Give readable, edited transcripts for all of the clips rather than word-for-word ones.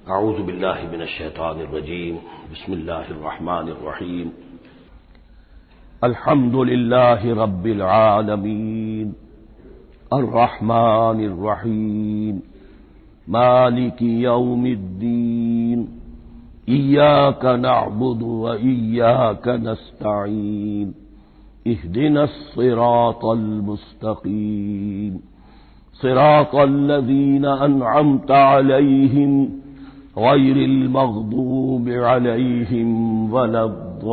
اعوذ باللہ من الشیطان الرجیم بسم اللہ الرحمن الرحیم الحمد للہ رب العالمین الرحمن الرحیم مالک یوم الدین ایاک نعبد وایاک نستعین اہدنا الصراط المستقیم صراط الذین انعمت علیہم غیر المغضوب علیہم ولا الضالین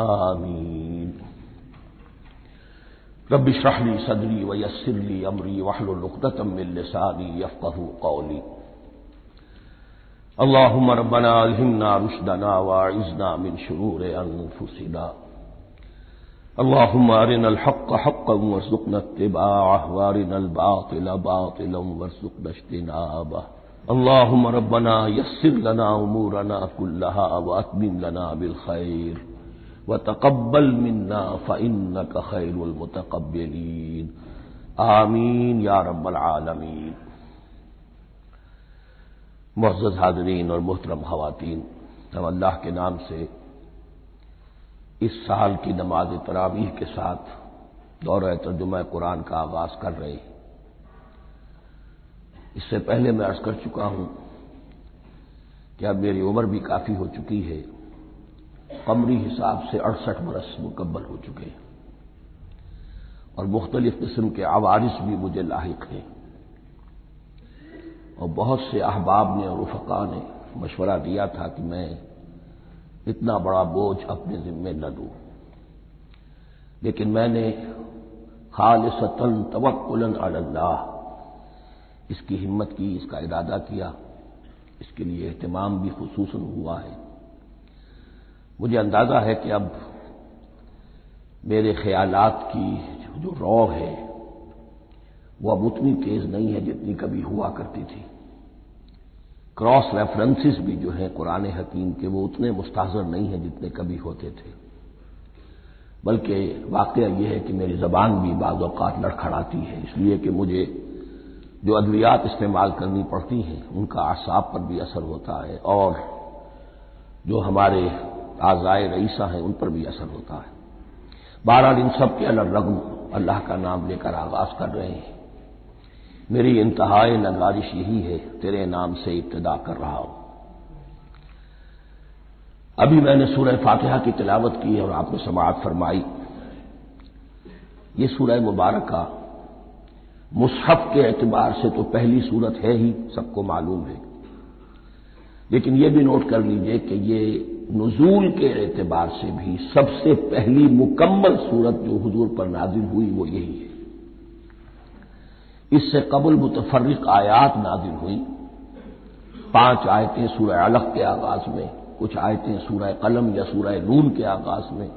آمین۔ رب اشرح لی صدری ویسر لی امری واحلل عقدۃ من لسانی یفقہوا قولی۔ اللہم ربنا الہمنا رشدنا واعذنا من شرور انفسنا، اللهم أرنا الحق حقا وارزقنا اتباعه وارنا الباطل باطلا وارزقنا اجتنابه، اللهم ربنا يسر لنا أمورنا كلها وأتمم لنا بالخير وتقبل منا فإنك خير المتقبلين آمین یا رب العالمین۔ معزز حاضرین اور محترم خواتین، ہم اللہ کے نام سے اس سال کی نماز تراویح کے ساتھ دورہ ترجمہ قرآن کا آغاز کر رہے ہیں۔ اس سے پہلے میں عرض کر چکا ہوں کہ اب میری عمر بھی کافی ہو چکی ہے، قمری حساب سے 68 برس مکمل ہو چکے ہیں، اور مختلف قسم کے عوارض بھی مجھے لاحق ہیں، اور بہت سے احباب نے اور رفقاء نے مشورہ دیا تھا کہ میں اتنا بڑا بوجھ اپنے ذمے نہ لوں، لیکن میں نے خالصتاً توکلاً علی اللہ اس کی ہمت کی، اس کا ارادہ کیا، اس کے لیے اہتمام بھی خصوصاً ہوا ہے۔ مجھے اندازہ ہے کہ اب میرے خیالات کی جو رو ہے وہ اب اتنی تیز نہیں ہے جتنی کبھی ہوا کرتی تھی، کراس ریفرنسز بھی جو ہیں قرآن حکیم کے وہ اتنے مستحضر نہیں ہیں جتنے کبھی ہوتے تھے، بلکہ واقعہ یہ ہے کہ میری زبان بھی بعض اوقات لڑکھڑاتی ہے، اس لیے کہ مجھے جو ادویات استعمال کرنی پڑتی ہیں ان کا اعصاب پر بھی اثر ہوتا ہے، اور جو ہمارے اعضائے رئیسہ ہیں ان پر بھی اثر ہوتا ہے۔ بہرحال ان سب کے الرغم اللہ کا نام لے کر آغاز کر رہے ہیں۔ میری انتہائی نگارش یہی ہے، تیرے نام سے ابتدا کر رہا ہوں۔ ابھی میں نے سورہ فاتحہ کی تلاوت کی اور آپ نے سماعت فرمائی۔ یہ سورہ مبارکہ مصحف کے اعتبار سے تو پہلی سورت ہے ہی، سب کو معلوم ہے، لیکن یہ بھی نوٹ کر لیجئے کہ یہ نزول کے اعتبار سے بھی سب سے پہلی مکمل سورت جو حضور پر نازل ہوئی وہ یہی ہے۔ اس سے قبل متفرق آیات نازل ہوئی، 5 آیتیں سورہ علق کے آغاز میں، کچھ آیتیں سورہ قلم یا سورہ نون کے آغاز میں،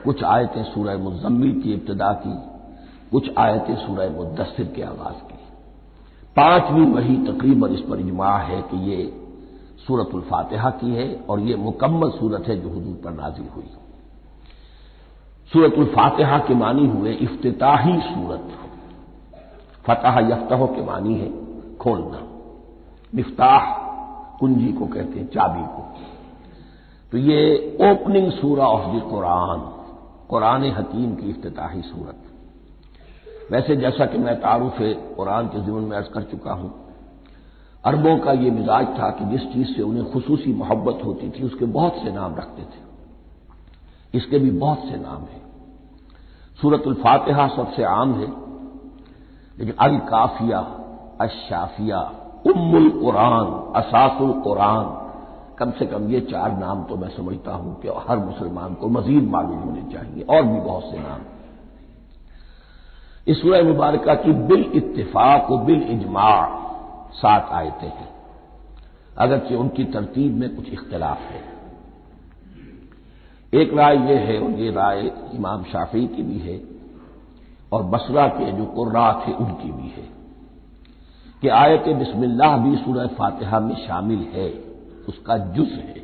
کچھ آیتیں سورہ مزمل کی ابتدا کی، کچھ آیتیں سورہ مدثر کے آغاز کی۔ 5ویں وحی تقریباً اس پر اجماع ہے کہ یہ سورۃ الفاتحہ کی ہے، اور یہ مکمل سورت ہے جو حضور پر نازل ہوئی۔ سورۃ الفاتحہ کے معنی ہوئے افتتاحی سورت، فتح یفتح کے معنی ہے کھولنا، مفتاح کنجی کو کہتے ہیں، چابی کو، تو یہ اوپننگ سورہ آف دی قرآن، قرآن حکیم کی افتتاحی سورت۔ ویسے جیسا کہ میں تعارف قرآن کے ضمن میں عرض کر چکا ہوں، عربوں کا یہ مزاج تھا کہ جس چیز سے انہیں خصوصی محبت ہوتی تھی اس کے بہت سے نام رکھتے تھے، اس کے بھی بہت سے نام ہیں۔ سورۃ الفاتحہ سب سے عام ہے، لیکن الکافیہ، الشافیہ، ام القرآن، اساس القرآن، کم سے کم یہ 4 نام تو میں سمجھتا ہوں کہ ہر مسلمان کو مزید معلوم ہونے چاہیے، اور بھی بہت سے نام۔ اس سورہ مبارکہ کی بالاتفاق و بالاجماع 7 آیتیں ہیں، اگرچہ ان کی ترتیب میں کچھ اختلاف ہے۔ ایک رائے یہ ہے، اور یہ رائے امام شافعی کی بھی ہے اور بصرہ کے جو قراء تھے ان کی بھی ہے، کہ آیت بسم اللہ بھی سورہ فاتحہ میں شامل ہے، اس کا جز ہے،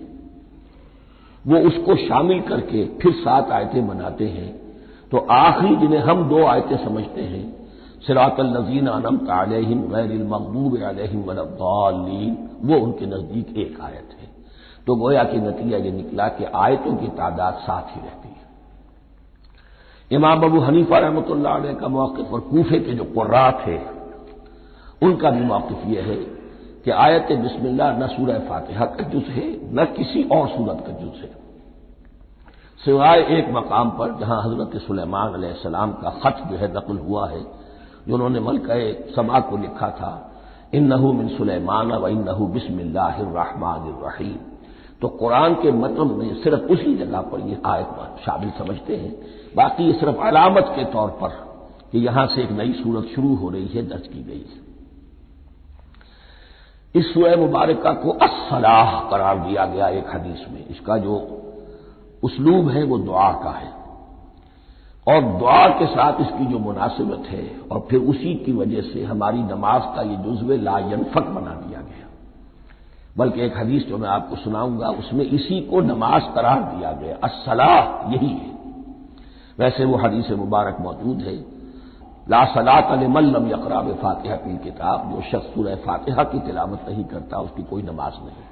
وہ اس کو شامل کر کے پھر 7 آیتیں بناتے ہیں، تو آخری جنہیں ہم 2 آیتیں سمجھتے ہیں صراط الذین انعمت علیہم غیر المغضوب علیہم ولا الضالین، وہ ان کے نزدیک ایک آیت ہے۔ تو گویا کہ نتیجہ یہ نکلا کہ آیتوں کی تعداد 7 ہی رہتی ہے۔ امام ابو حنیفہ رحمۃ اللہ علیہ کا موقف اور کوفے کے جو قراء تھے ان کا بھی موقف یہ ہے کہ آیت بسم اللہ نہ سورہ فاتحہ کا جز ہے نہ کسی اور سورت کا جز ہے، سوائے ایک مقام پر جہاں حضرت سلیمان علیہ السلام کا خط جو ہے نقل ہوا ہے، جو انہوں نے ملکہ سبا کو لکھا تھا، انہ من سلیمان و انہ بسم اللہ الرحمن الرحیم۔ تو قرآن کے متن میں صرف اسی جگہ پر یہ آیت شامل سمجھتے ہیں، باقی یہ صرف علامت کے طور پر کہ یہاں سے ایک نئی سورت شروع ہو رہی ہے درج کی گئی ہے۔ اس سورہ مبارکہ کو الصلاح قرار دیا گیا ایک حدیث میں، اس کا جو اسلوب ہے وہ دعا کا ہے، اور دعا کے ساتھ اس کی جو مناسبت ہے اور پھر اسی کی وجہ سے ہماری نماز کا یہ جزو لا ینفک بنا دیا گیا، بلکہ ایک حدیث جو میں آپ کو سناؤں گا اس میں اسی کو نماز قرار دیا گیا، الصلاح یہی ہے۔ ویسے وہ حدیث مبارک موجود ہے، لا صلاۃ لمن لم یقرأ بفاتحۃ الکتاب، جو شخص سورہ فاتحہ کی تلاوت نہیں کرتا اس کی کوئی نماز نہیں۔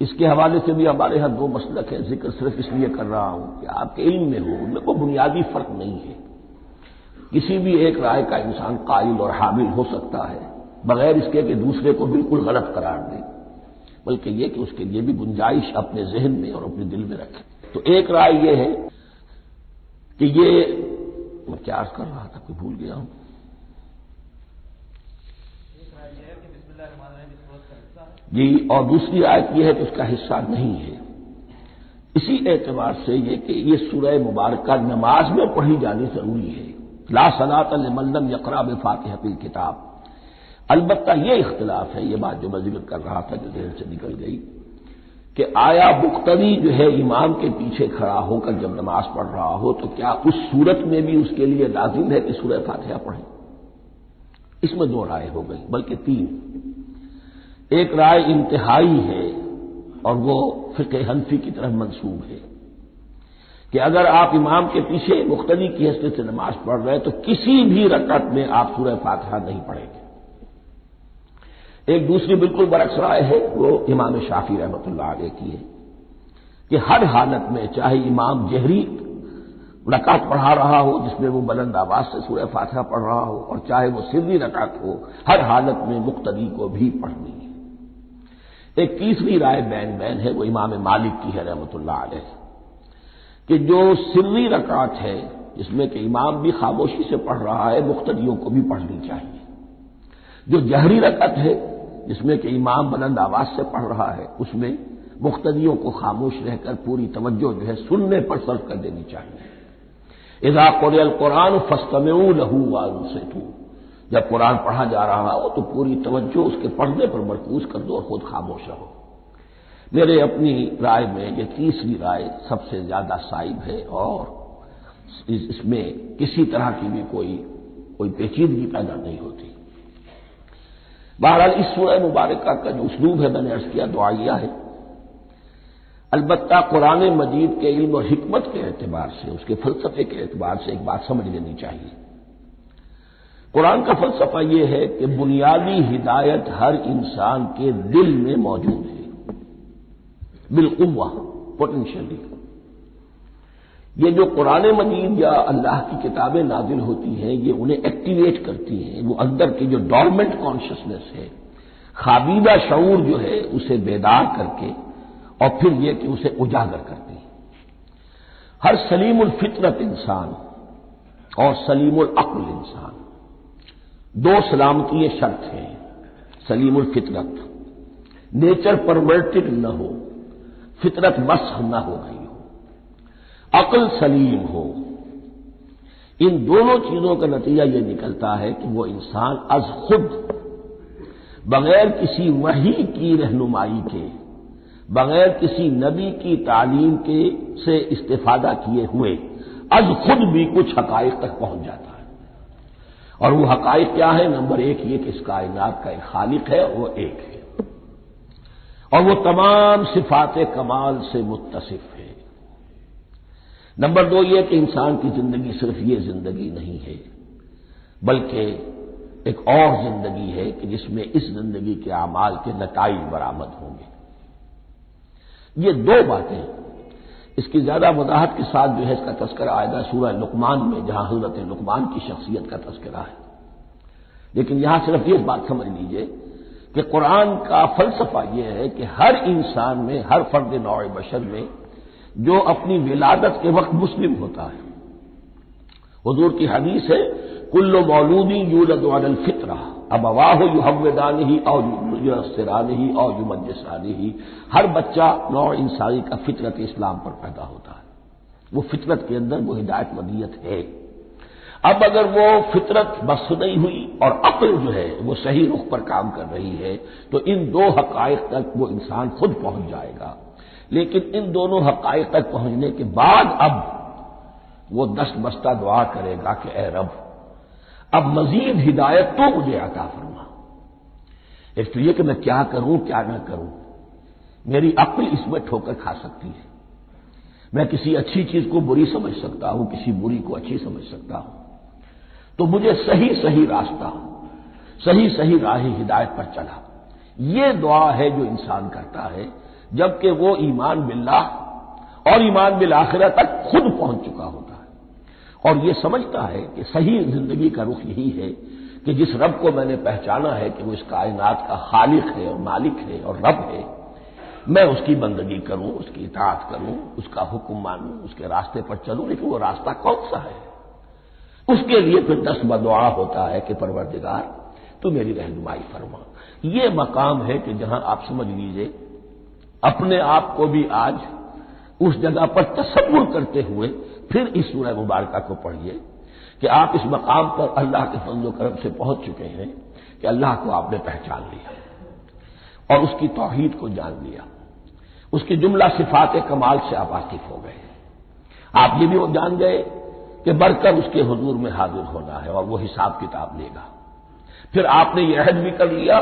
اس کے حوالے سے بھی ہمارے ہاں دو مسلک ہے، ذکر صرف اس لیے کر رہا ہوں کہ آپ کے علم میں ہو، ان میں کوئی بنیادی فرق نہیں ہے، کسی بھی ایک رائے کا انسان قائل اور حامل ہو سکتا ہے بغیر اس کے کہ دوسرے کو بالکل غلط قرار دے، بلکہ یہ کہ اس کے لیے بھی گنجائش اپنے ذہن میں اور اپنے دل میں رکھے۔ تو ایک رائے یہ ہے کہ یہ میں کیا عرض کر رہا تھا کہ بھول گیا ہوں۔ جی، اور دوسری آیت یہ ہے کہ اس کا حصہ نہیں ہے، اسی اعتبار سے یہ کہ یہ سورہ مبارکہ نماز میں پڑھی جانی ضروری ہے، لا صلاۃ لمن لم یقرأ بفاتحۃ الکتاب۔ البتہ یہ اختلاف ہے، یہ بات جو میں ذکر کر رہا تھا جو ذہن سے نکل گئی، کہ آیا مقتدی جو ہے امام کے پیچھے کھڑا ہو کر جب نماز پڑھ رہا ہو تو کیا اس صورت میں بھی اس کے لیے لازم ہے کہ سورہ فاتحہ پڑھیں؟ اس میں دو رائے ہو گئی، بلکہ تین۔ ایک رائے انتہائی ہے اور وہ فقہ حنفی کی طرف منسوب ہے کہ اگر آپ امام کے پیچھے مقتدی کی حیثیت سے نماز پڑھ رہے تو کسی بھی رکعت میں آپ سورہ فاتحہ نہیں پڑھیں گے۔ ایک دوسری بالکل برعکس رائے ہے، وہ امام شافعی رحمۃ اللہ علیہ کی ہے کہ ہر حالت میں چاہے امام جہری رکعت پڑھا رہا ہو جس میں وہ بلند آواز سے سورہ فاتحہ پڑھ رہا ہو اور چاہے وہ سری رکعت ہو، ہر حالت میں مقتدی کو بھی پڑھنی ہے۔ ایک تیسری رائے بین بین ہے، وہ امام مالک کی ہے رحمۃ اللہ علیہ، کہ جو سری رکعت ہے جس میں کہ امام بھی خاموشی سے پڑھ رہا ہے مقتدیوں کو بھی پڑھنی چاہیے، جو جہری رکعت ہے جس میں کہ امام بلند آواز سے پڑھ رہا ہے اس میں مقتدیوں کو خاموش رہ کر پوری توجہ جو ہے سننے پر صرف کر دینی چاہیے۔ اذا قرئ القرآن فاستمعوا له وانصتوا، جب قرآن پڑھا جا رہا ہو تو پوری توجہ اس کے پڑھنے پر مرکوز کر دو اور خود خاموش رہو۔ میرے اپنی رائے میں یہ تیسری رائے سب سے زیادہ صائب ہے اور اس میں کسی طرح کی بھی کوئی پیچیدگی پیدا نہیں ہوتی۔ بہرحال اس سورہ مبارکہ کا جو اسلوب ہے میں نے عرض کیا دعائیہ ہے، البتہ قرآن مجید کے علم اور حکمت کے اعتبار سے، اس کے فلسفے کے اعتبار سے ایک بات سمجھ لینی چاہیے۔ قرآن کا فلسفہ یہ ہے کہ بنیادی ہدایت ہر انسان کے دل میں موجود ہے، بالقوہ، پوٹینشلی۔ یہ جو قرآن مجید یا اللہ کی کتابیں نازل ہوتی ہیں یہ انہیں ایکٹیویٹ کرتی ہیں، وہ اندر کی جو ڈورمنٹ کانشسنس ہے، خوابیدہ شعور جو ہے اسے بیدار کر کے اور پھر یہ کہ اسے اجاگر کرتی ہیں۔ ہر سلیم الفطرت انسان اور سلیم العقل انسان، دو سلامتی شرط ہیں۔ سلیم الفطرت، نیچر پرورٹڈ نہ ہو، فطرت مسخ نہ ہو گئی ہو، عقل سلیم ہو، ان دونوں چیزوں کا نتیجہ یہ نکلتا ہے کہ وہ انسان از خود بغیر کسی وحی کی رہنمائی کے، بغیر کسی نبی کی تعلیم کے سے استفادہ کیے ہوئے از خود بھی کچھ حقائق تک پہنچ جاتا ہے۔ اور وہ حقائق کیا ہے؟ نمبر ایک یہ کہ اس کائنات کا ایک خالق ہے، وہ ایک ہے اور وہ تمام صفات کمال سے متصف ہے۔ نمبر دو یہ کہ انسان کی زندگی صرف یہ زندگی نہیں ہے، بلکہ ایک اور زندگی ہے کہ جس میں اس زندگی کے اعمال کے نتائج برآمد ہوں گے۔ یہ دو باتیں، اس کی زیادہ وضاحت کے ساتھ جو ہے اس کا تذکرہ آئے گا سورہ لقمان میں، جہاں حضرت لقمان کی شخصیت کا تذکرہ ہے۔ لیکن یہاں صرف یہ بات سمجھ لیجئے کہ قرآن کا فلسفہ یہ ہے کہ ہر انسان میں، ہر فرد نوع بشر میں جو اپنی ولادت کے وقت مسلم ہوتا ہے، حضور کی حدیث ہے کل مولود یولد علی الفطرہ ابواہ یحودانہ او ینصرانہ او یمجسانہ، ہر بچہ نوع انسانی کا فطرت اسلام پر پیدا ہوتا ہے، وہ فطرت کے اندر وہ ہدایت مدیت ہے۔ اب اگر وہ فطرت بس نہیں ہوئی اور عقل جو ہے وہ صحیح رخ پر کام کر رہی ہے تو ان دو حقائق تک وہ انسان خود پہنچ جائے گا۔ لیکن ان دونوں حقائق تک پہنچنے کے بعد اب وہ دست بستہ دعا کرے گا کہ اے رب اب مزید ہدایت تو مجھے عطا فرما۔ ایک تو یہ کہ میں کیا کروں کیا نہ کروں، میری عقل اس میں ٹھوکر کھا سکتی ہے، میں کسی اچھی چیز کو بری سمجھ سکتا ہوں، کسی بری کو اچھی سمجھ سکتا ہوں، تو مجھے صحیح راستہ، صحیح راہ ہدایت پر چلا۔ یہ دعا ہے جو انسان کرتا ہے جبکہ وہ ایمان باللہ اور ایمان بالآخرہ تک خود پہنچ چکا ہوتا ہے اور یہ سمجھتا ہے کہ صحیح زندگی کا رخ یہی ہے کہ جس رب کو میں نے پہچانا ہے کہ وہ اس کائنات کا خالق ہے اور مالک ہے اور رب ہے، میں اس کی بندگی کروں، اس کی اطاعت کروں، اس کا حکم مانوں، اس کے راستے پر چلوں۔ لیکن وہ راستہ کون سا ہے؟ اس کے لیے پھر دست بدعا ہوتا ہے کہ پروردگار تو میری رہنمائی فرما۔ یہ مقام ہے کہ جہاں آپ سمجھ لیجئے اپنے آپ کو بھی آج اس جگہ پر تصور کرتے ہوئے پھر اس سورہ مبارکہ کو پڑھیے کہ آپ اس مقام پر اللہ کے فضل و کرم سے پہنچ چکے ہیں کہ اللہ کو آپ نے پہچان لیا اور اس کی توحید کو جان لیا، اس کی جملہ صفات کمال سے آپ واقف ہو گئے، آپ یہ بھی جان گئے کہ بڑھ کر اس کے حضور میں حاضر ہونا ہے اور وہ حساب کتاب لے گا۔ پھر آپ نے یہ عہد بھی کر لیا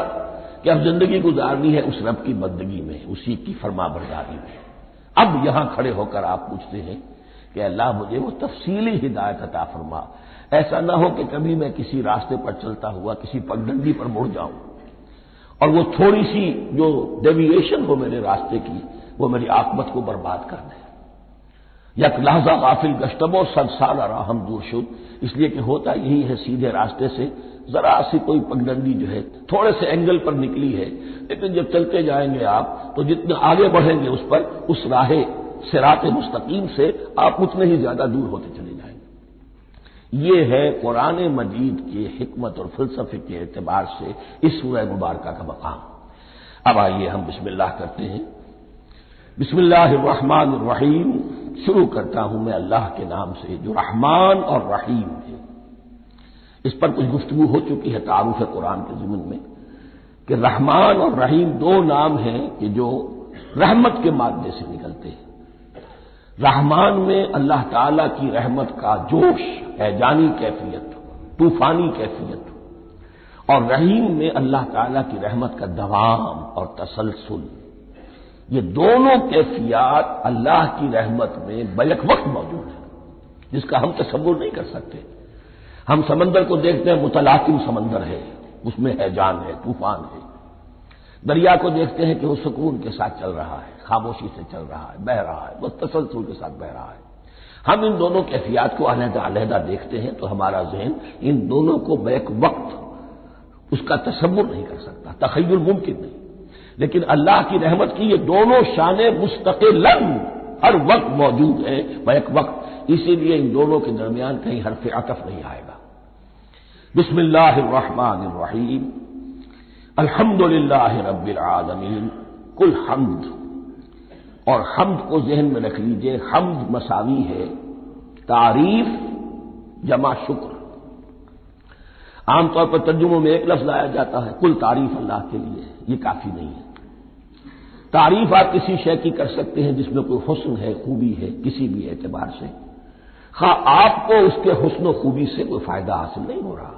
کہ اب زندگی گزارنی ہے اس رب کی بندگی میں، اسی کی فرما برداری میں۔ اب یہاں کھڑے ہو کر آپ پوچھتے ہیں کہ اللہ مجھے وہ تفصیلی ہدایت عطا فرما، ایسا نہ ہو کہ کبھی میں کسی راستے پر چلتا ہوا کسی پگڈنڈی پر مڑ جاؤں اور وہ تھوڑی سی جو ڈیویشن ہو میرے راستے کی وہ میری عاقبت کو برباد کر دے۔ یک لحظہ غافل گشتم و صد سال راہم دور شد، اس لیے کہ ہوتا یہی ہے صیدھے راستے سے ذرا سی کوئی پگڈنڈی جو ہے تھوڑے سے اینگل پر نکلی ہے، لیکن جب چلتے جائیں گے آپ تو جتنے آگے بڑھیں گے اس پر، اس راہ صراط مستقیم سے آپ اتنے ہی زیادہ دور ہوتے چلے جائیں گے۔ یہ ہے قرآن مجید کی حکمت اور فلسفے کے اعتبار سے اس سورہ مبارکہ کا مقام۔ اب آئیے ہم بسم اللہ کرتے ہیں۔ بسم اللہ الرحمن الرحیم، شروع کرتا ہوں میں اللہ کے نام سے جو رحمان اور رحیم ہے۔ اس پر کچھ گفتگو ہو چکی ہے تعارف قرآن کے ضمن میں کہ رحمان اور رحیم دو نام ہیں کہ جو رحمت کے مادے سے نکلتے ہیں۔ رحمان میں اللہ تعالی کی رحمت کا جوش، ہیجانی کیفیت، طوفانی کیفیت، اور رحیم میں اللہ تعالی کی رحمت کا دوام اور تسلسل۔ یہ دونوں کیفیات اللہ کی رحمت میں بیک وقت موجود ہیں جس کا ہم تصور نہیں کر سکتے۔ ہم سمندر کو دیکھتے ہیں، متلاطم سمندر ہے، اس میں ہیجان ہے، طوفان ہے۔ دریا کو دیکھتے ہیں کہ وہ سکون کے ساتھ چل رہا ہے، خاموشی سے چل رہا ہے، بہہ رہا ہے، بس تسلسل کے ساتھ بہہ رہا ہے۔ ہم ان دونوں کیفیات کو علیحدہ علیحدہ دیکھتے ہیں تو ہمارا ذہن ان دونوں کو بیک وقت اس کا تصور نہیں کر سکتا، تخیل ممکن نہیں۔ لیکن اللہ کی رحمت کی یہ دونوں شانیں مستقلاً ہر وقت موجود ہیں بیک وقت، اسی لیے ان دونوں کے درمیان کہیں حرف عطف نہیں آئے گا۔ بسم اللہ الرحمن الرحیم، الحمد للہ رب العالمین، کل حمد، اور حمد کو ذہن میں رکھ لیجئے، حمد مساوی ہے تعریف جمع شکر۔ عام طور پر ترجموں میں ایک لفظ لایا جاتا ہے، کل تعریف اللہ کے لیے، یہ کافی نہیں ہے۔ تعریف آپ کسی شے کی کر سکتے ہیں جس میں کوئی حسن ہے، خوبی ہے، کسی بھی اعتبار سے، خواہ آپ کو اس کے حسن و خوبی سے کوئی فائدہ حاصل نہیں ہو رہا۔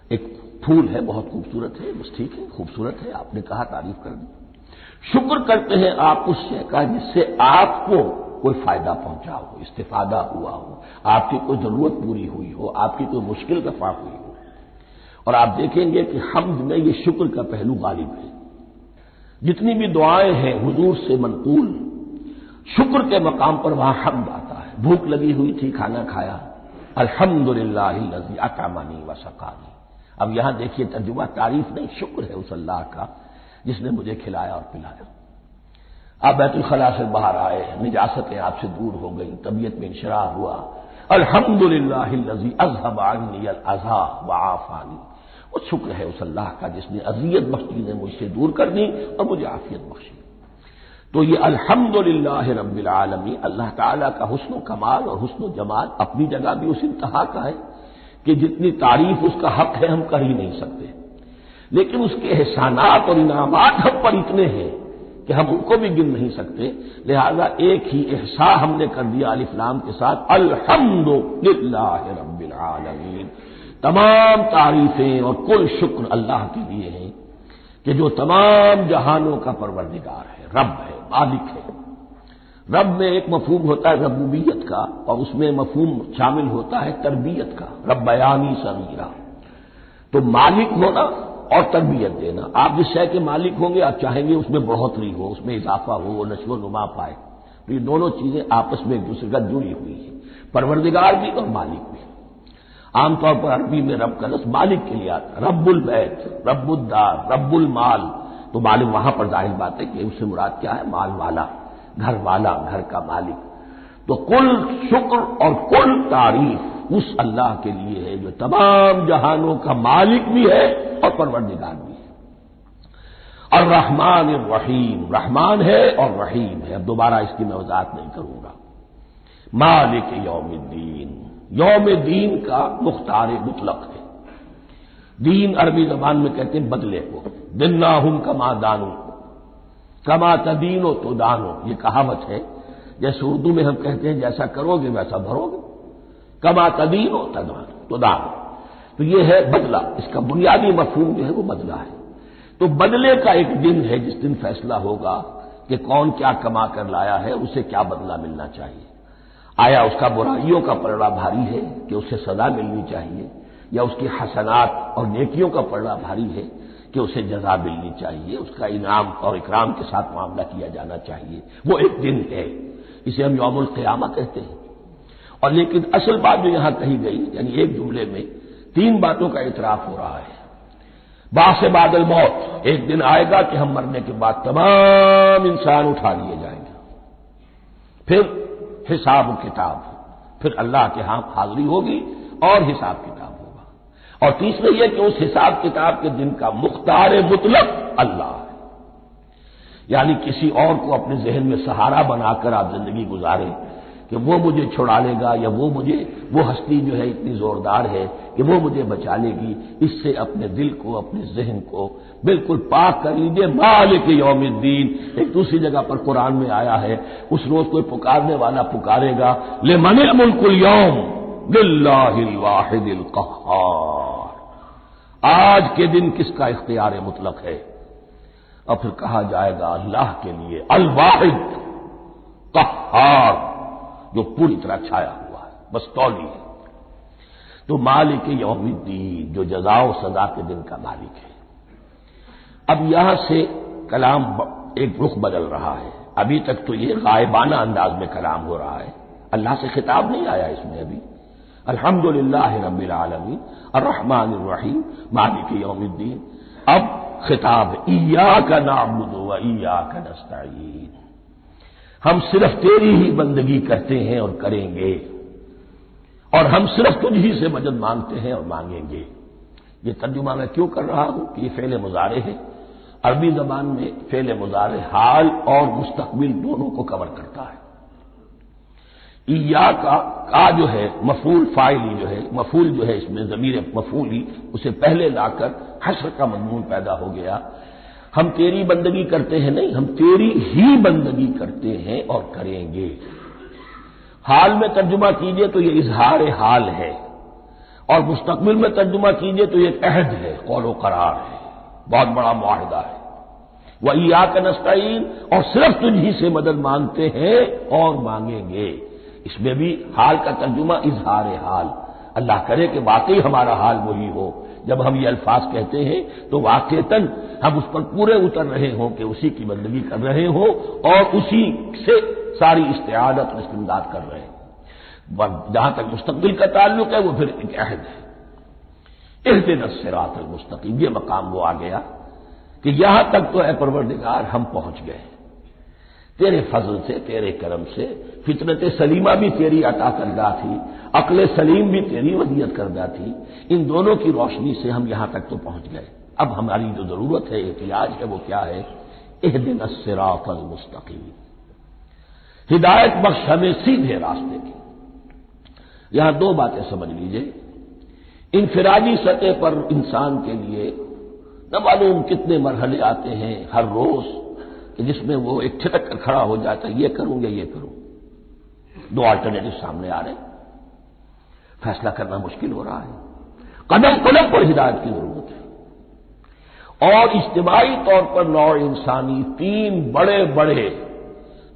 ایک پھول ہے، بہت خوبصورت ہے، بس ٹھیک ہے، خوبصورت ہے، آپ نے کہا تعریف کر دی۔ شکر کرتے ہیں آپ اس شے کا جس سے آپ کو کوئی فائدہ پہنچا ہو، استفادہ ہوا ہو، آپ کی کوئی ضرورت پوری ہوئی ہو، آپ کی کوئی مشکل رفع ہوئی ہو۔ اور آپ دیکھیں گے کہ حمد میں یہ شکر کا پہلو غالب ہے۔ جتنی بھی دعائیں ہیں حضور سے منقول، شکر کے مقام پر وہاں حمد آتا ہے۔ بھوک لگی ہوئی تھی، کھانا کھایا، الحمدللہ الذی اطعمنی وسقانی۔ اب یہاں دیکھیے ترجمہ تعریف نہیں، شکر ہے اس اللہ کا جس نے مجھے کھلایا اور پلایا۔ آپ بیت الخلاء سے باہر آئے، نجاستیں آپ سے دور ہو گئی، طبیعت میں انشراح ہوا، الحمدللہ الذی اذھب عنی الاذی وعافانی۔ وہ شکر ہے اس اللہ کا جس نے اذیت بخشی نے مجھ سے دور کر دی اور مجھے عافیت بخشی۔ تو یہ الحمدللہ رب العالمین اللہ تعالیٰ کا حسن و کمال اور حسن و جمال اپنی جگہ بھی اس انتہا کا ہے کہ جتنی تعریف اس کا حق ہے ہم کر ہی نہیں سکتے، لیکن اس کے احسانات اور انعامات ہم پر اتنے ہیں کہ ہم ان کو بھی گن نہیں سکتے۔ لہذا ایک ہی احساء ہم نے کر دیا الف لام کے ساتھ، الحمدللہ رب العالمین۔ تمام تعریفیں اور کل شکر اللہ کے لیے ہیں کہ جو تمام جہانوں کا پروردگار ہے، رب ہے، مالک ہے۔ رب میں ایک مفہوم ہوتا ہے ربوبیت کا، اور اس میں مفہوم شامل ہوتا ہے تربیت کا، ربیانی صغیرہ۔ تو مالک ہونا اور تربیت دینا، آپ جس شے کے مالک ہوں گے آپ چاہیں گے اس میں بڑھوتری ہو، اس میں اضافہ ہو، وہ نشو و نما پائے۔ تو یہ دونوں چیزیں آپس میں ایک دوسرے کا جڑی ہوئی ہیں، پروردگار بھی اور مالک بھی۔ عام طور پر عربی میں رب کا لفظ مالک کے لیے آتا ہے، رب البیت، رب الدار، رب المال۔ تو مالک وہاں پر ظاہر بات ہے کہ اس سے مراد کیا ہے، مال والا، گھر والا، گھر کا مالک۔ تو کل شکر اور کل تعریف اس اللہ کے لیے ہے جو تمام جہانوں کا مالک بھی ہے اور پروردگار بھی ہے۔ الرحمن الرحیم، رحمان ہے اور رحیم ہے۔ اب دوبارہ اس کی میں وضاحت نہیں کروں گا۔ مالک یوم الدین، یوم دین کا مختار مطلق ہے۔ دین عربی زبان میں کہتے ہیں بدلے کو، دناہم کما دانو، کما تدینو تو دانو، یہ کہاوت ہے۔ جیسے اردو میں ہم کہتے ہیں جیسا کرو گے ویسا بھرو گے، کما تدینو تو دانو، تو یہ ہے بدلہ۔ اس کا بنیادی مفہوم جو ہے وہ بدلہ ہے۔ تو بدلے کا ایک دن ہے جس دن فیصلہ ہوگا کہ کون کیا کما کر لایا ہے، اسے کیا بدلہ ملنا چاہیے۔ آیا اس کا برائیوں کا پلڑا بھاری ہے کہ اسے سزا ملنی چاہیے، یا اس کی حسنات اور نیکیوں کا پلڑا بھاری ہے کہ اسے جزا ملنی چاہیے، اس کا انعام اور اکرام کے ساتھ معاملہ کیا جانا چاہیے۔ وہ ایک دن ہے، اسے ہم یوم القیامہ کہتے ہیں۔ اور لیکن اصل بات جو یہاں کہی گئی، یعنی ایک جملے میں تین باتوں کا اعتراف ہو رہا ہے۔ بعث بعد الموت، ایک دن آئے گا کہ ہم مرنے کے بعد تمام انسان اٹھا لیے جائیں گے، پھر حساب و کتاب، پھر اللہ کے ہاں حاضری ہوگی اور حساب کتاب ہوگا۔ اور تیسرے یہ کہ اس حساب کتاب کے دن کا مختار مطلق اللہ ہے، یعنی کسی اور کو اپنے ذہن میں سہارا بنا کر آپ زندگی گزاریں کہ وہ مجھے چھڑا لے گا، یا وہ ہستی جو ہے اتنی زوردار ہے کہ وہ مجھے بچا لے گی، اس سے اپنے دل کو، اپنے ذہن کو بالکل پاک کر لیجیے۔ مالک یوم الدین، ایک دوسری جگہ پر قرآن میں آیا ہے، اس روز کوئی پکارنے والا پکارے گا، لمن الملک اليوم للہ الواحد القہار، آج کے دن کس کا اختیار مطلق ہے؟ اور پھر کہا جائے گا اللہ کے لیے، الواحد قہار، جو پوری طرح چھایا ہوا ہے، بس تولی ہے۔ تو مالک یوم الدین، جو جزا و سزا کے دن کا مالک ہے۔ اب یہاں سے کلام ایک رخ بدل رہا ہے۔ ابھی تک تو یہ غائبانہ انداز میں کلام ہو رہا ہے، اللہ سے خطاب نہیں آیا اس میں ابھی۔ الحمدللہ رب العالمین الرحمن الرحیم مالک یوم الدین۔ اب خطاب ایاک نعبد و ایاک نستعین، ہم صرف تیری ہی بندگی کرتے ہیں اور کریں گے، اور ہم صرف تجھ ہی سے مدد مانگتے ہیں اور مانگیں گے۔ یہ ترجمہ میں کیوں کر رہا ہوں کہ یہ فعل مضارع ہے۔ عربی زبان میں فعل مضارع حال اور مستقبل دونوں کو کور کرتا ہے۔ ایاک کا جو ہے مفعول فاعلی جو ہے، مفعول جو ہے اس میں ضمیر مفعولی، اسے پہلے لا کر حشر کا مضمون پیدا ہو گیا۔ ہم تیری بندگی کرتے ہیں نہیں، ہم تیری ہی بندگی کرتے ہیں اور کریں گے۔ حال میں ترجمہ کیجئے تو یہ اظہار حال ہے، اور مستقبل میں ترجمہ کیجئے تو یہ عہد ہے، قول و قرار ہے، بہت بڑا معاہدہ ہے۔ وَإِيَّاكَ نَسْتَعِينُ، اور صرف تجھی سے مدد مانگتے ہیں اور مانگیں گے۔ اس میں بھی حال کا ترجمہ اظہار حال، اللہ کرے کہ واقعی ہمارا حال وہی ہو، جب ہم یہ الفاظ کہتے ہیں تو واقعتاً ہم اس پر پورے اتر رہے ہوں کہ اسی کی بندگی کر رہے ہوں اور اسی سے ساری استعانت اور استمداد کر رہے ہیں۔ جہاں تک مستقبل کا تعلق ہے وہ پھر ایک عہد ہے، اہدنا الصراط المستقیم، یہ مقام وہ آ گیا کہ یہاں تک تو اے پروردگار ہم پہنچ گئے، تیرے فضل سے، تیرے کرم سے، فطرت سلیمہ بھی تیری عطا کردہ تھی، عقل سلیم بھی تیری ودیعت کردہ تھی، ان دونوں کی روشنی سے ہم یہاں تک تو پہنچ گئے۔ اب ہماری جو ضرورت ہے، احتیاج ہے، وہ کیا ہے؟ اہدنا الصراط المستقیم، ہدایت بخش ہمیں سیدھے راستے کی۔ یہاں دو باتیں سمجھ لیجئے، انفرادی سطح پر انسان کے لیے نہ معلوم کتنے مرحلے آتے ہیں ہر روز کہ جس میں وہ ایک چھٹک کر کھڑا ہو جاتا ہے، یہ کروں یا یہ کروں، دو آلٹرنیٹو سامنے آ رہے ہیں، فیصلہ کرنا مشکل ہو رہا ہے، قدم قدم پر ہدایت کی ضرورت ہے۔ اور اجتماعی طور پر نوع انسانی تین بڑے بڑے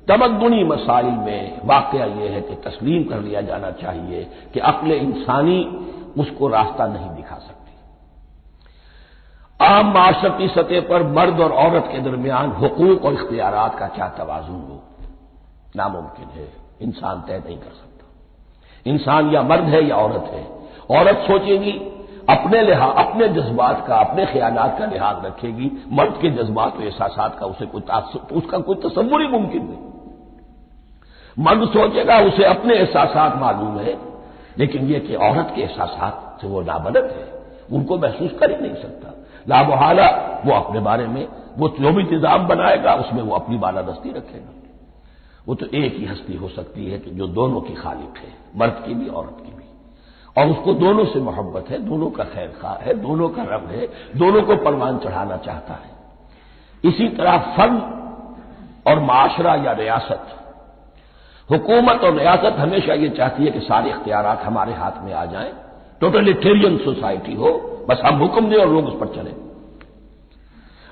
تمدنی مسائل میں واقعہ یہ ہے کہ تسلیم کر لیا جانا چاہیے کہ عقل انسانی اس کو راستہ نہیں دکھا سکتی۔ عام معاشرتی سطح پر مرد اور عورت کے درمیان حقوق اور اختیارات کا کیا توازن ہو، ناممکن ہے، انسان طے نہیں کر سکتا۔ انسان یا مرد ہے یا عورت ہے، عورت سوچے گی اپنے لحاظ، اپنے جذبات کا، اپنے خیالات کا لحاظ رکھے گی، مرد کے جذبات و احساسات کا اس کا کوئی تصور ہی ممکن نہیں۔ مرد سوچے گا اسے اپنے احساسات معلوم ہے، لیکن یہ کہ عورت کے احساسات سے وہ نابلد ہے، ان کو محسوس کر ہی نہیں سکتا، لا محالہ وہ اپنے بارے میں وہ جو بھی نظام بنائے گا اس میں وہ اپنی بالادستی رکھے گا۔ وہ تو ایک ہی ہستی ہو سکتی ہے کہ جو دونوں کی خالق ہے، مرد کی بھی عورت کی بھی، اور اس کو دونوں سے محبت ہے، دونوں کا خیر خواہ ہے، دونوں کا رب ہے، دونوں کو پروان چڑھانا چاہتا ہے۔ اسی طرح فرد اور معاشرہ یا ریاست، حکومت اور ریاست ہمیشہ یہ چاہتی ہے کہ سارے اختیارات ہمارے ہاتھ میں آ جائیں، ٹوٹلیٹیرین سوسائٹی ہو، بس ہم حکم دیں اور لوگ اس پر چلیں۔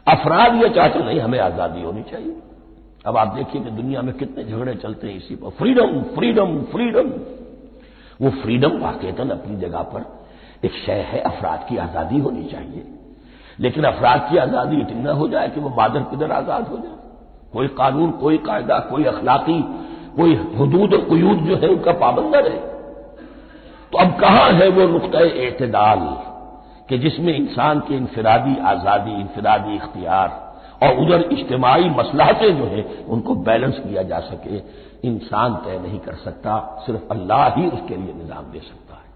افراد یہ چاہتے نہیں، ہمیں آزادی ہونی چاہیے۔ اب آپ دیکھیے کہ دنیا میں کتنے جھگڑے چلتے ہیں اسی پر، فریڈم فریڈم فریڈم۔ وہ فریڈم واقعتاً اپنی جگہ پر ایک شے ہے، افراد کی آزادی ہونی چاہیے، لیکن افراد کی آزادی اتنی نہ ہو جائے کہ وہ مادر پدر آزاد ہو جائے، کوئی قانون، کوئی قاعدہ، کوئی اخلاقی، کوئی حدود اور قیود جو ہے ان کا پابند نہ رہے۔ تو اب کہاں ہے وہ نقطۂ اعتدال کہ جس میں انسان کی انفرادی آزادی، انفرادی اختیار اور ادھر اجتماعی مصلحتیں جو ہیں ان کو بیلنس کیا جا سکے؟ انسان طے نہیں کر سکتا، صرف اللہ ہی اس کے لیے نظام دے سکتا ہے۔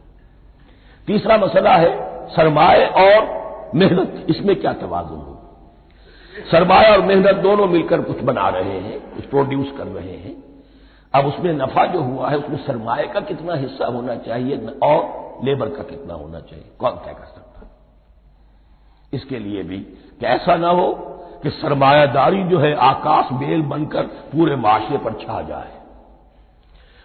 تیسرا مسئلہ ہے سرمایہ اور محنت، اس میں کیا توازن ہو؟ سرمایہ اور محنت دونوں مل کر کچھ بنا رہے ہیں، کچھ پروڈیوس کر رہے ہیں۔ اب اس میں نفع جو ہوا ہے اس میں سرمایہ کا کتنا حصہ ہونا چاہیے اور لیبر کا کتنا ہونا چاہیے، کون طے کر سکتا ہے؟ اس کے لیے بھی کہ ایسا نہ ہو کہ سرمایہ داری جو ہے آکاش بیل بن کر پورے معاشرے پر چھا جائے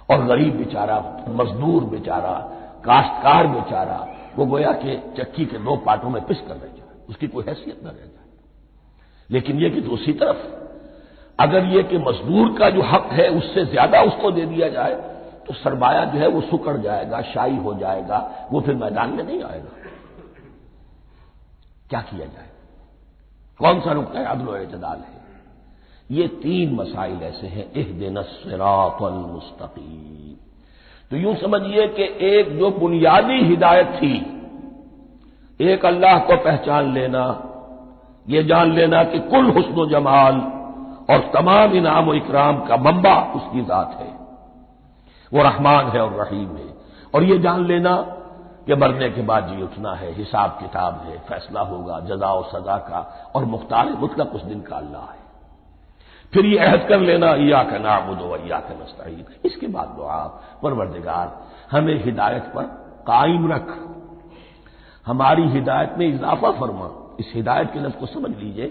اور غریب بیچارہ، مزدور بیچارہ، کاشتکار بیچارہ وہ گویا کہ چکی کے دو پارٹوں میں پس کر رہ جائے، اس کی کوئی حیثیت نہ رہ جائے۔ لیکن یہ کہ دوسری طرف اگر یہ کہ مزدور کا جو حق ہے اس سے زیادہ اس کو دے دیا جائے تو سرمایہ جو ہے وہ سکڑ جائے گا، شائی ہو جائے گا، وہ پھر میدان میں نہیں آئے گا۔ کیا کیا جائے؟ کون سا نقطہ عدل و اعتدال ہے؟ یہ تین مسائل ایسے ہیں، اہدنا الصراط المستقیم۔ تو یوں سمجھیے کہ ایک جو بنیادی ہدایت تھی، ایک اللہ کو پہچان لینا، یہ جان لینا کہ کل حسن و جمال اور تمام انعام و اکرام کا منبع اس کی ذات ہے، وہ رحمان ہے اور رحیم ہے، اور یہ جان لینا کہ مرنے کے بعد جی اٹھنا ہے، حساب کتاب ہے، فیصلہ ہوگا جزا و سزا کا، اور مختار مطلق اس دن کا اللہ ہے۔ پھر یہ عہد کر لینا ایاک نعبد و ایاک نستعین۔ اس کے بعد دعا، پروردگار ہمیں ہدایت پر قائم رکھ، ہماری ہدایت میں اضافہ فرما۔ اس ہدایت کے لفظ کو سمجھ لیجئے،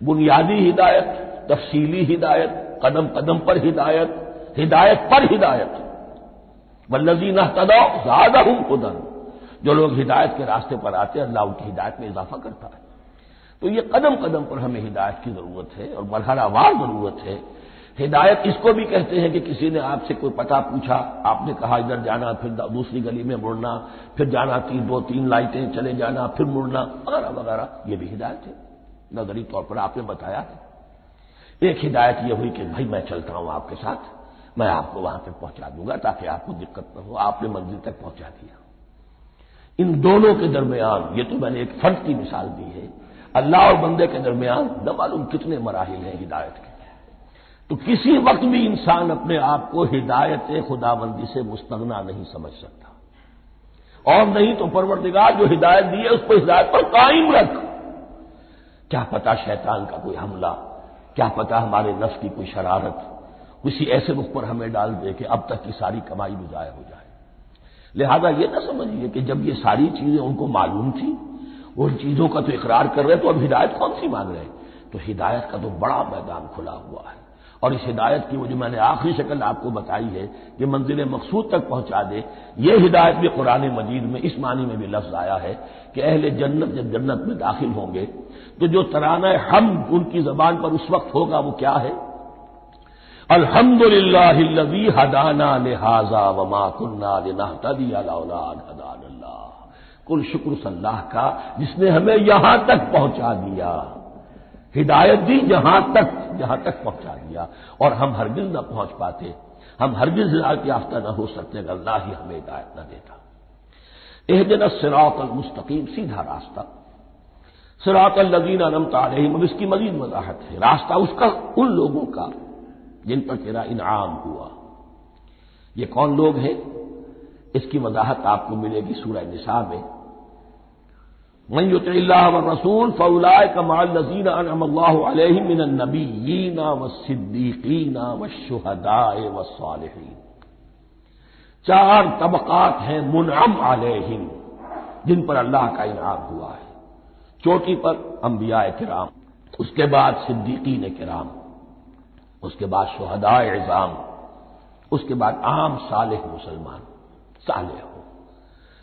بنیادی ہدایت، تفصیلی ہدایت، قدم قدم پر ہدایت، ہدایت پر ہدایت۔ والذین اہتدوا زادہم ہدی، جو لوگ ہدایت کے راستے پر آتے ہیں اللہ ان کی ہدایت میں اضافہ کرتا ہے۔ تو یہ قدم قدم پر ہمیں ہدایت کی ضرورت ہے اور مرحلہ وار ضرورت ہے۔ ہدایت اس کو بھی کہتے ہیں کہ کسی نے آپ سے کوئی پتہ پوچھا، آپ نے کہا ادھر جانا، پھر دوسری گلی میں مڑنا، پھر جانا دو تین لائٹیں چلے جانا، پھر مڑنا وغیرہ وغیرہ، یہ بھی ہدایت ہے، نظری طور پر آپ نے بتایا ہے۔ ایک ہدایت یہ ہوئی کہ بھائی میں چلتا ہوں آپ کے ساتھ، میں آپ کو وہاں پہ پہنچا دوں گا تاکہ آپ کو دقت نہ ہو، آپ نے منزل تک پہنچا دیا۔ ان دونوں کے درمیان، یہ تو میں نے ایک فرد کی مثال دی ہے، اللہ اور بندے کے درمیان نہ معلوم کتنے مراحل ہیں ہدایت کے۔ تو کسی وقت بھی انسان اپنے آپ کو ہدایت خداوندی سے مستغنا نہیں سمجھ سکتا، اور نہیں تو پروردگار جو ہدایت دی ہے اس کو ہدایت پر قائم رکھ۔ کیا پتہ شیطان کا کوئی حملہ، کیا پتہ ہمارے نفس کی کوئی شرارت کسی ایسے رخ پر ہمیں ڈال دے کہ اب تک کی ساری کمائی بھی ضائع ہو جائے۔ لہذا یہ نہ سمجھیے کہ جب یہ ساری چیزیں ان کو معلوم تھی، وہ ان چیزوں کا تو اقرار کر رہے تو اب ہدایت کون سی مانگ رہے؟ تو ہدایت کا تو بڑا میدان کھلا ہوا ہے، اور اس ہدایت کی وہ جو میں نے آخری شکل آپ کو بتائی ہے کہ منزل مقصود تک پہنچا دے، یہ ہدایت بھی قرآن مجید میں اس معنی میں بھی لفظ آیا ہے کہ اہل جنت جب جنت میں داخل ہوں گے تو جو ترانہ حمد ان کی زبان پر اس وقت ہوگا وہ کیا ہے؟ الحمدللہ الذی ہدانا لہذا وما کنا لنہتدی لولا ان ہدانا اللہ۔ کل شکر اس اللہ کا جس نے ہمیں یہاں تک پہنچا دیا، ہدایت دی جہاں تک پہنچا دیا، اور ہم ہرگز نہ پہنچ پاتے، ہم ہرگز ہدایت یافتہ نہ ہو سکتے اگر اللہ ہی ہمیں ہدایت نہ دیتا۔ اہدنا الصراط المستقیم، سیدھا راستہ، صراط الذین انعمت علیہم، اب اس کی مزید وضاحت ہے، راستہ اس کا ان لوگوں کا جن پر تیرا انعام ہوا۔ یہ کون لوگ ہیں؟ اس کی وضاحت آپ کو ملے گی سورہ نساء میں، من یطع اللہ والرسول فاولئک مع الذین انعم اللہ علیہم من النبیین والصدیقین والشہداء والصالحین۔ چار طبقات ہیں منعم علیہم جن پر اللہ کا انعام ہوا ہے۔ چوٹی پر انبیاء کرام، اس کے بعد صدیقین کرام، اس کے بعد شہداء عظام، اس کے بعد عام صالح مسلمان، صالح ہو۔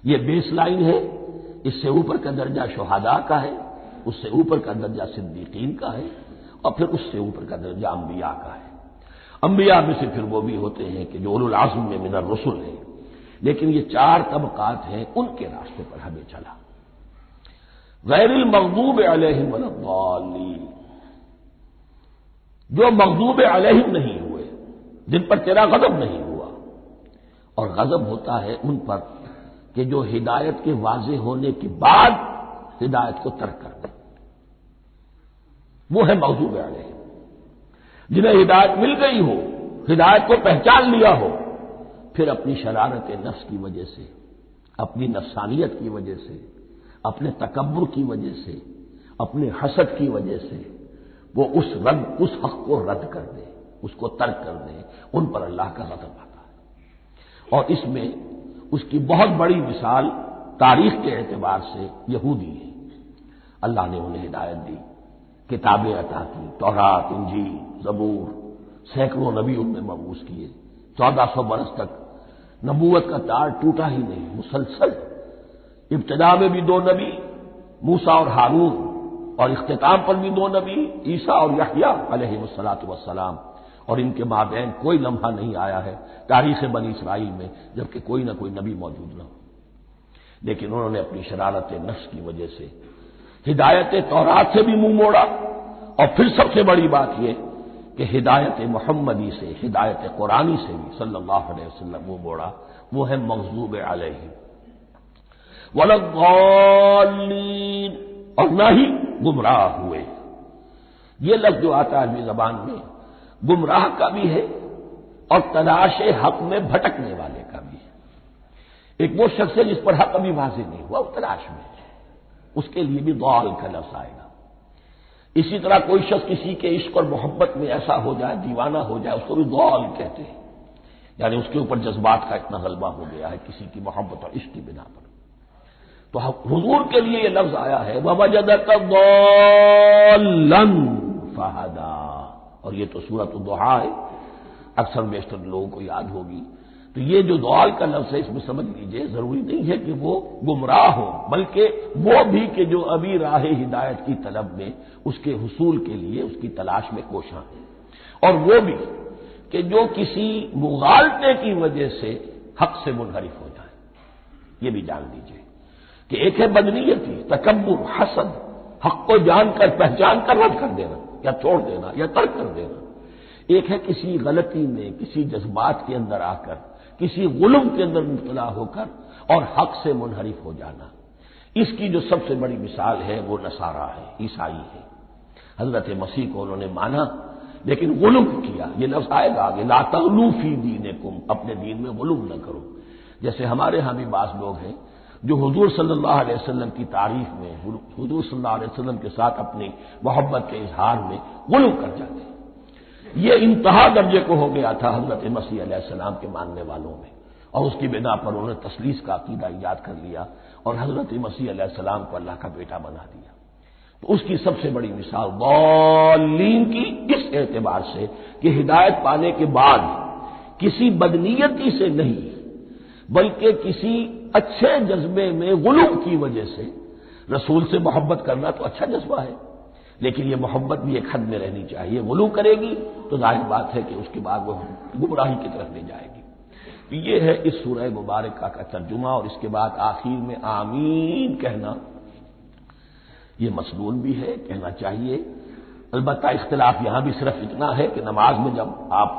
یہ بیس لائن ہے، اس سے اوپر کا درجہ شہداء کا ہے، اس سے اوپر کا درجہ صدیقین کا ہے، اور پھر اس سے اوپر کا درجہ انبیاء کا ہے۔ انبیاء میں سے پھر وہ بھی ہوتے ہیں کہ جو اولو العزم میں من الرسل ہیں، لیکن یہ چار طبقات ہیں، ان کے راستے پر ہمیں چلا۔ غیر المغضوب علیہم ولا الضالین، جو مغضوب علیہم نہیں ہوئے، جن پر تیرا غضب نہیں ہوا، اور غضب ہوتا ہے ان پر کہ جو ہدایت کے واضح ہونے کے بعد ہدایت کو ترک کر دیں، وہ ہے مغضوب علیہم۔ جنہیں ہدایت مل گئی ہو، ہدایت کو پہچان لیا ہو، پھر اپنی شرارت نفس کی وجہ سے، اپنی نفسانیت کی وجہ سے، اپنے تکبر کی وجہ سے، اپنے حسد کی وجہ سے وہ اس حق کو رد کر دے، اس کو ترک کر دے، ان پر اللہ کا غضب آتا ہے۔ اور اس میں اس کی بہت بڑی مثال تاریخ کے اعتبار سے یہودی ہے۔ اللہ نے انہیں ہدایت دی، کتابیں عطا کی، تورات، انجیل، زبور، سینکڑوں نبی ان میں مبعوث کیے، 1400 برس تک نبوت کا تار ٹوٹا ہی نہیں، مسلسل۔ ابتدا میں بھی 2 نبی، موسیٰ اور ہارون، اور اختتام پر بھی 2 نبی، عیسیٰ اور یحییٰ علیہ الصلاۃ والسلام، اور ان کے مابین کوئی لمحہ نہیں آیا ہے تاریخ بنی اسرائیل میں جبکہ کوئی نہ کوئی نبی موجود نہ ہو۔ لیکن انہوں نے اپنی شرارت نفس کی وجہ سے ہدایت تورات سے بھی منہ موڑا، اور پھر سب سے بڑی بات یہ کہ ہدایت محمدی سے، ہدایت قرآنی سے بھی صلی اللہ علیہ وسلم منہ موڑا، وہ ہے مغضوب علیہم ولا الضالین، اور نہ ہی گمراہ ہوئے۔ یہ لفظ جو آتا ہے عربی زبان میں گمراہ کا بھی ہے اور تلاش حق میں بھٹکنے والے کا بھی ہے۔ ایک وہ شخص ہے جس پر حق ابھی واضح نہیں ہوا، وہ تلاش میں ہے، اس کے لیے بھی ضال کا لفظ آئے گا۔ اسی طرح کوئی شخص کسی کے عشق اور محبت میں ایسا ہو جائے، دیوانہ ہو جائے، اس کو بھی ضال کہتے ہیں، یعنی اس کے اوپر جذبات کا اتنا غلبہ ہو گیا ہے کسی کی محبت اور عشق کی بنا پر۔ تو حضور کے لیے یہ لفظ آیا ہے وَوَجَدَكَ ضَالًّا فَهَدَىٰ، اور یہ تو سورۃ الضحیٰ ہے، اکثر بیشتر لوگوں کو یاد ہوگی۔ تو یہ جو دوال کا لفظ ہے اس میں سمجھ لیجئے ضروری نہیں ہے کہ وہ گمراہ ہو، بلکہ وہ بھی کہ جو ابھی راہ ہدایت کی طلب میں اس کے حصول کے لیے اس کی تلاش میں کوشاں ہیں، اور وہ بھی کہ جو کسی مغالطے کی وجہ سے حق سے منحرف ہو جائے۔ یہ بھی جان لیجئے کہ ایک ہے بدنیتی، تکبر، حسد، حق کو جان کر پہچان کر رد کر دینا یا چھوڑ دینا یا ترک کر دینا، ایک ہے کسی غلطی میں کسی جذبات کے اندر آ کر کسی غلم کے اندر مبتلا ہو کر اور حق سے منحرف ہو جانا۔ اس کی جو سب سے بڑی مثال ہے وہ نصارہ ہے، عیسائی ہے۔ حضرت مسیح کو انہوں نے مانا لیکن غلم کیا، یہ لفظ آئے گا آگے، لا تغلو فی دینکم، اپنے دین میں غلم نہ کرو۔ جیسے ہمارے ہاں بھی بعض لوگ ہیں جو حضور صلی اللہ علیہ وسلم کی تعریف میں، حضور صلی اللہ علیہ وسلم کے ساتھ اپنی محبت کے اظہار میں غلو کر جاتے ہیں۔ یہ انتہا درجے کو ہو گیا تھا حضرت مسیح علیہ السلام کے ماننے والوں میں، اور اس کی بنا پر انہوں نے تثلیث کا عقیدہ ایجاد کر لیا اور حضرت مسیح علیہ السلام کو اللہ کا بیٹا بنا دیا۔ تو اس کی سب سے بڑی مثال ضالین کی اس اعتبار سے کہ ہدایت پانے کے بعد کسی بدنیتی سے نہیں بلکہ کسی اچھے جذبے میں غلو کی وجہ سے، رسول سے محبت کرنا تو اچھا جذبہ ہے لیکن یہ محبت بھی ایک حد میں رہنی چاہیے، غلو کرے گی تو ظاہر بات ہے کہ اس کے بعد وہ گمراہی کی طرف لے جائے گی۔ یہ ہے اس سورہ مبارکہ کا ترجمہ، اور اس کے بعد آخر میں آمین کہنا یہ مسنون بھی ہے، کہنا چاہیے۔ البتہ اختلاف یہاں بھی صرف اتنا ہے کہ نماز میں جب آپ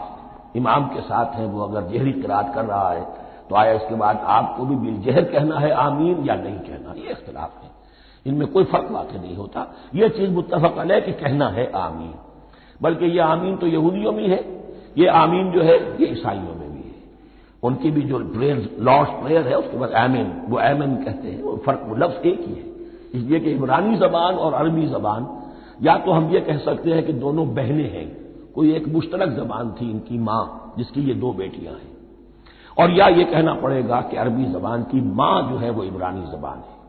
امام کے ساتھ ہیں، وہ اگر جہری قرات کر رہا ہے تو آیا اس کے بعد آپ کو بھی بالجہر کہنا ہے آمین یا نہیں کہنا، یہ اختلاف ہے، ان میں کوئی فرق واقع نہیں ہوتا۔ یہ چیز متفق علیہ کہ کہنا ہے آمین، بلکہ یہ آمین تو یہودیوں میں ہے، یہ آمین جو ہے یہ عیسائیوں میں بھی ہے، ان کی بھی جو پریئر لارڈس پریئر ہے اس کے بعد آمین، وہ آمین کہتے ہیں، وہ فرق وہ لفظ ایک ہی ہے۔ اس لیے کہ عبرانی زبان اور عربی زبان، یا تو ہم یہ کہہ سکتے ہیں کہ دونوں بہنیں ہیں، کوئی ایک مشترک زبان تھی ان کی ماں جس کی یہ دو بیٹیاں ہیں، اور یا یہ کہنا پڑے گا کہ عربی زبان کی ماں جو ہے وہ عبرانی زبان ہے۔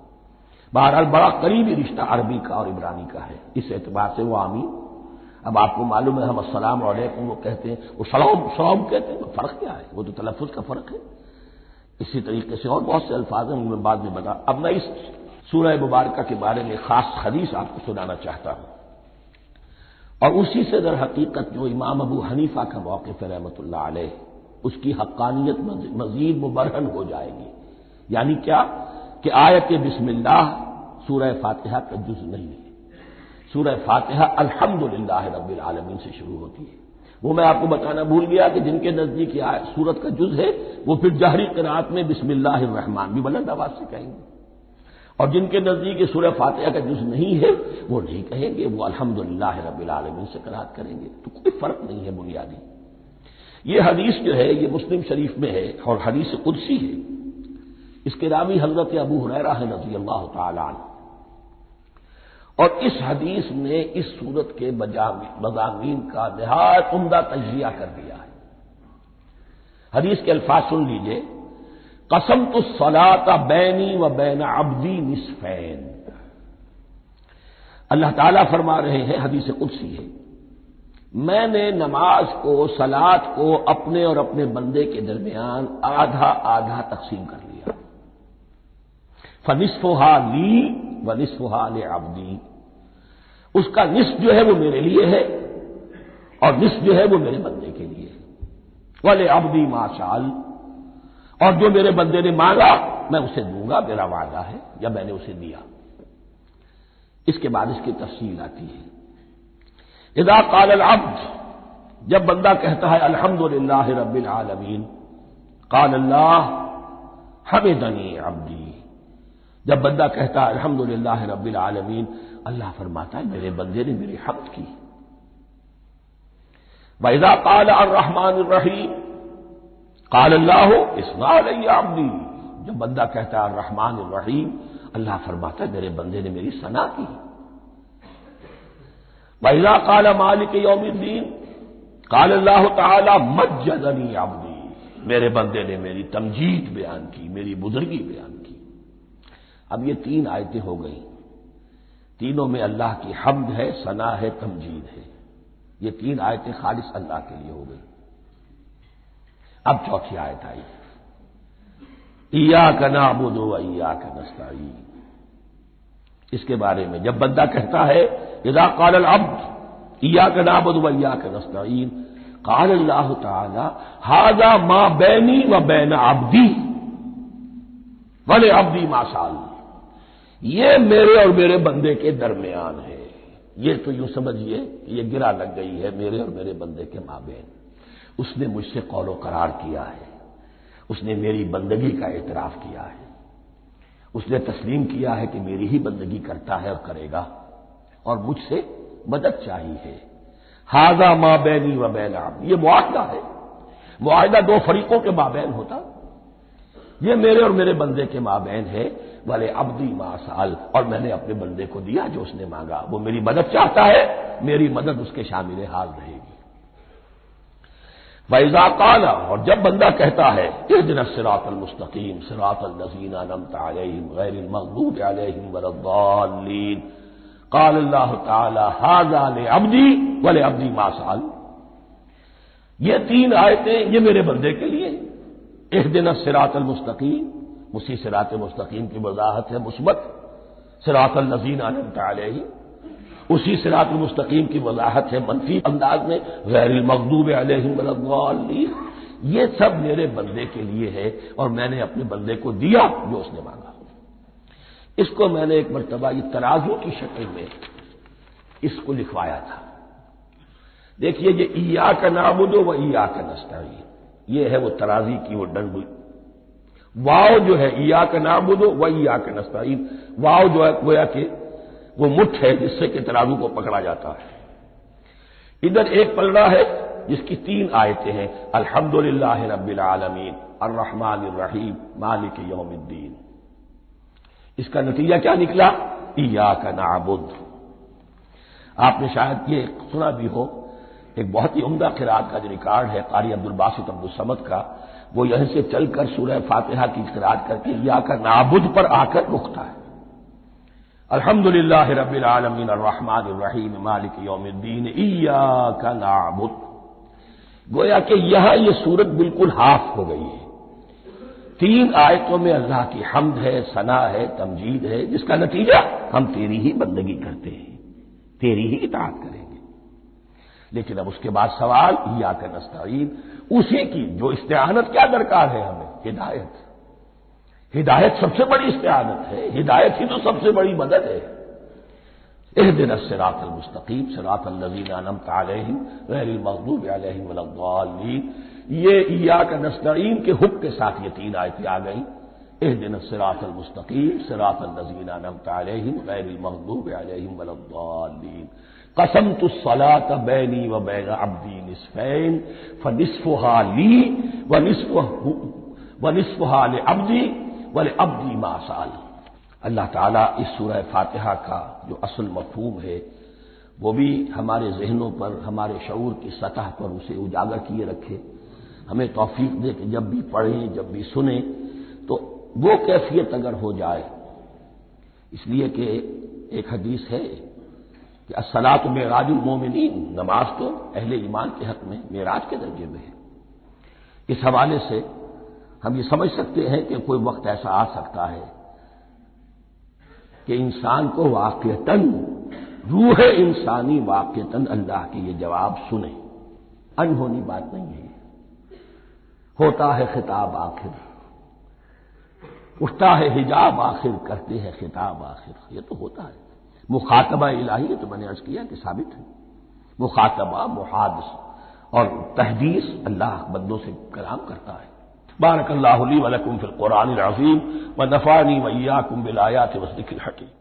بہرحال بڑا قریبی رشتہ عربی کا اور عبرانی کا ہے، اس اعتبار سے وہ آمین۔ اب آپ کو معلوم ہے ہم السلام علیکم وہ کہتے ہیں، وہ سلام کہتے ہیں، فرق کیا ہے؟ وہ تو تلفظ کا فرق ہے۔ اسی طریقے سے اور بہت سے الفاظ ہیں، ان میں بعد میں بتا۔ اب میں اس سورہ مبارکہ کے بارے میں خاص حدیث آپ کو سنانا چاہتا ہوں، اور اسی سے در حقیقت جو امام ابو حنیفہ کا موقف ہے رحمۃ اللہ علیہ، اس کی حقانیت مزید مبرہن ہو جائے گی۔ یعنی کیا کہ آیت بسم اللہ سورہ فاتحہ کا جز نہیں ہے، سورہ فاتحہ الحمدللہ رب العالمین سے شروع ہوتی ہے۔ وہ میں آپ کو بتانا بھول گیا کہ جن کے نزدیک یہ سورت کا جز ہے وہ پھر جہری قرات میں بسم اللہ الرحمن بھی بلند آواز سے کہیں گے، اور جن کے نزدیک یہ سورہ فاتحہ کا جز نہیں ہے وہ نہیں کہیں گے، وہ الحمدللہ رب العالمین سے قرات کریں گے۔ تو کوئی فرق نہیں ہے بنیادی۔ یہ حدیث جو ہے یہ مسلم شریف میں ہے اور حدیث قدسی ہے، اس کے راوی حضرت ابو ہریرہ ہے رضی اللہ تعالی عنہ، اور اس حدیث میں اس سورت کے مضامین کا نہایت عمدہ تجزیہ کر دیا ہے۔ حدیث کے الفاظ سن لیجئے، قسمت الصلاۃ بینی و بین عبدی نصفین، اللہ تعالیٰ فرما رہے ہیں، حدیث قدسی ہے، میں نے نماز کو، صلاۃ کو اپنے اور اپنے بندے کے درمیان آدھا آدھا تقسیم کر لیا، فنصفھا لی ونصفھا لعبدی، اس کا نصف جو ہے وہ میرے لیے ہے اور نصف جو ہے وہ میرے بندے کے لیے ہے، ولعبدی ما سأل، اور جو میرے بندے نے مانگا میں اسے دوں گا، میرا وعدہ ہے یا میں نے اسے دیا۔ اس کے بعد اس کی تفصیل آتی ہے، اذا قال العبد، جب بندہ کہتا ہے الحمدللہ رب العالمین، قال اللہ حمدنی عبدی، جب بندہ کہتا ہے الحمدللہ رب العالمین، اللہ فرماتا ہے میرے بندے نے میری حمد کی۔ وَإِذَا قَالَ الرَّحْمَٰنُ الرَّحِيمُ قَالَ اللَّهُ اثْنَىٰ عَلَيَّ عَبْدِي، جب بندہ کہتا ہے الرحمن الرحیم، اللہ فرماتا ہے میرے بندے نے میری ثنا کی۔ وَإِذَا قَالَ مَالِكِ يَوْمِ الدِّينِ قَالَ اللَّهُ تَعَالَىٰ مَجَّدَنِي عَبْدِي، میرے بندے نے میری تمجید بیان کی، میری بزرگی بیان کی۔ اب یہ تین آیتیں ہو گئیں، تینوں میں اللہ کی حمد ہے، ثنا ہے، تمجید ہے، یہ تین آیتیں خالص اللہ کے لیے ہو گئی۔ اب چوتھی آیت آئی، ایاک نعبد و ایاک نستعین۔ اس کے بارے میں جب بندہ کہتا ہے اذا قال العبد ایاک نعبد و ایاک نستعین، قال اللہ تعالی ھذا ما بینی و بین عبدی ولعبدی ما سأل، یہ میرے اور میرے بندے کے درمیان ہے۔ یہ تو یوں سمجھیے کہ یہ گرا لگ گئی ہے میرے اور میرے بندے کے مابین۔ اس نے مجھ سے قول و قرار کیا ہے، اس نے میری بندگی کا اعتراف کیا ہے، اس نے تسلیم کیا ہے کہ میری ہی بندگی کرتا ہے اور کرے گا، اور مجھ سے مدد چاہیے ہے۔ ھذا ما بینی و بین عبدی، یہ معاہدہ ہے، معاہدہ دو فریقوں کے مابین ہوتا، یہ میرے اور میرے بندے کے مابین ہے۔ والے عبدی ما سأل، اور میں نے اپنے بندے کو دیا جو اس نے مانگا، وہ میری مدد چاہتا ہے، میری مدد اس کے شامل حال رہے گی۔ وَإِذَا قَالَ، اور جب بندہ کہتا ہے اهْدِنَا الصِّرَاطَ الْمُسْتَقِيمَ صِرَاطَ الَّذِينَ أَنْعَمْتَ عَلَيْهِمْ غَيْرِ الْمَغْضُوبِ عَلَيْهِمْ وَلَا الضَّالِّينَ، قال اللہ تعالی ھذا لعبدی ولعبدی ما سأل، یہ تین آیتیں یہ میرے بندے کے لیے، اهْدِنَا الصِّرَاطَ الْمُسْتَقِيمَ، اسی صراط مستقیم کی وضاحت ہے مثبت، صراط الذین انعمت علیہم، اسی صراط المستقیم کی وضاحت ہے منفی انداز میں، غیر المغضوب علیہم ولا الضالین، یہ سب میرے بندے کے لیے ہے اور میں نے اپنے بندے کو دیا جو اس نے مانگا۔ اس کو میں نے ایک مرتبہ یہ ترازو کی شکل میں اس کو لکھوایا تھا۔ دیکھیے یہ ایاک نعبد و ایاک نستعین، یہ ہے وہ ترازی کی وہ ڈنڈ، واو جو ہے ایاک نعبد و ایاک نستعین، واو جو ہے گویا کہ وہ مٹھ ہے جس سے کہ ترازو کو پکڑا جاتا ہے۔ ادھر ایک پلڑا ہے جس کی تین آیتیں ہیں، الحمدللہ رب العالمین الرحمن الرحیم مالک یوم الدین۔ اس کا نتیجہ کیا نکلا؟ ایاک نعبد۔ آپ نے شاید یہ سنا بھی ہو، ایک بہت ہی عمدہ قرات کا جو ریکارڈ ہے قاری عبدالباسط عبدالصمد کا، وہ یہیں سے چل کر سورہ فاتحہ کی قرات کر کے ایاک نعبد پر آ کر رکتا ہے، الحمدللہ رب العالمین الرحمن الرحیم مالک یوم الدین ایاک نعبد۔ گویا کہ یہاں یہ صورت بالکل ہاف ہو گئی ہے، تین آیتوں میں اللہ کی حمد ہے، ثنا ہے، تمجید ہے، جس کا نتیجہ ہم تیری ہی بندگی کرتے ہیں، تیری ہی اطاعت کریں گے۔ لیکن اب اس کے بعد سوال ایاک نستعین، اسی کی جو استعانت کیا درکار ہے ہمیں؟ ہدایت۔ ہدایت سب سے بڑی استعانت ہے، ہدایت ہی تو سب سے بڑی مدد ہے۔ اهدنا الصراط المستقیم صراط الذین انعمت علیہم غیر المغضوب علیہم ولا الضالین، یہ ایاک نستعین کے حکم کے ساتھ یہ تین آیتیں آ گئیں، اهدنا الصراط المستقیم صراط الذین انعمت علیہم غیر المغضوب علیہم ولا الضالین، قسمت الصلاۃ بینی و بین عبدی نصفین فنصفها لی ونصفها لعبدی ولعبدی ما سأل۔ اللہ تعالیٰ اس سورہ فاتحہ کا جو اصل مفہوم ہے وہ بھی ہمارے ذہنوں پر، ہمارے شعور کی سطح پر اسے اجاگر کیے رکھے، ہمیں توفیق دے کہ جب بھی پڑھیں، جب بھی سنیں تو وہ کیفیت اگر ہو جائے، اس لیے کہ ایک حدیث ہے کہ الصلاۃ معراج المومنین، نماز تو اہل ایمان کے حق میں معراج کے درجے میں ہے۔ اس حوالے سے ہم یہ سمجھ سکتے ہیں کہ کوئی وقت ایسا آ سکتا ہے کہ انسان کو واقعتاً، روح انسانی واقعتاً اللہ کے یہ جواب سنے، انہونی بات نہیں ہے۔ ہوتا ہے خطاب آخر، اٹھتا ہے حجاب آخر، کرتے ہیں خطاب آخر، یہ تو ہوتا ہے۔ مخاطبہ الہی ہے تو میں نے عرض کیا کہ ثابت ہے، مخاطبہ، محادث اور تحدیث اللہ بندوں سے کلام کرتا ہے۔ بارک اللہ لی و لکم فی القرآن العظیم ونفعنی و ایاکم بالآیات والذکر الحکیم۔